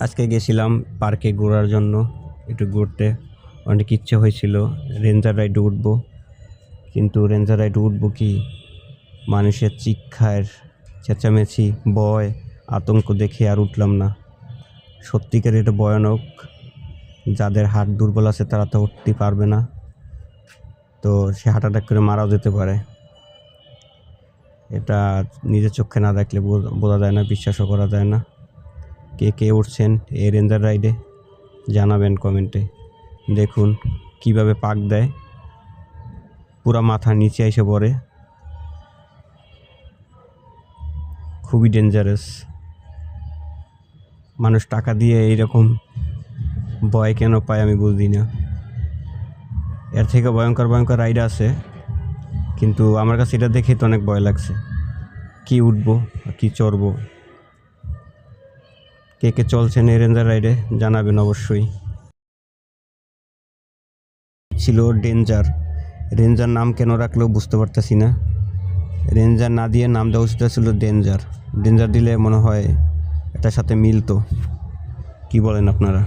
আজকে গেছিলাম পার্কে ঘোরার জন্য, একটু ঘুরতে। অনেক ইচ্ছে হয়েছিল রেঞ্জার রাইডে উঠবো, কিন্তু রেঞ্জার রাইডে উঠবো কি মানুষের চিৎকার চেঁচামেচি ভয় আতঙ্ক দেখে আর উঠলাম না। সত্যিকার এটা ভয়ানক। যাদের হার্ট দুর্বল আছে তারা তো উঠতে পারবে না, তো সে হার্ট অ্যাটাক করে মারাও যেতে পারে। এটা নিজের চোখে না দেখলে বোঝা যায় না, বিশ্বাসও করা যায় না। কে কে উঠছেন এই রেঞ্জার রাইডে জানাবেন কমেন্টে। দেখুন কিভাবে পাক দেয়, পুরা মাথা নিচে এসে পড়ে, খুবই ডেঞ্জারাস। মানুষ টাকা দিয়ে এইরকম ভয় কেন পায় আমি বুঝি না। এর থেকে ভয়ঙ্কর ভয়ঙ্কর রাইড আছে, কিন্তু আমার কাছে এটা দেখে তো অনেক ভয় লাগছে। কি উঠবো কি চড়বো? কে কে চলছেন এই রেঞ্জার রাইডে জানাবেন অবশ্যই। ছিল ডেঞ্জার, রেঞ্জার নাম কেন রাখলেও বুঝতে পারতেছি না। রেঞ্জার না দিয়ে নাম দেওয়া উচিত ছিল ডেঞ্জার। ডেঞ্জার দিলে মনে হয় এটার সাথে মিলতো। কি বলেন আপনারা?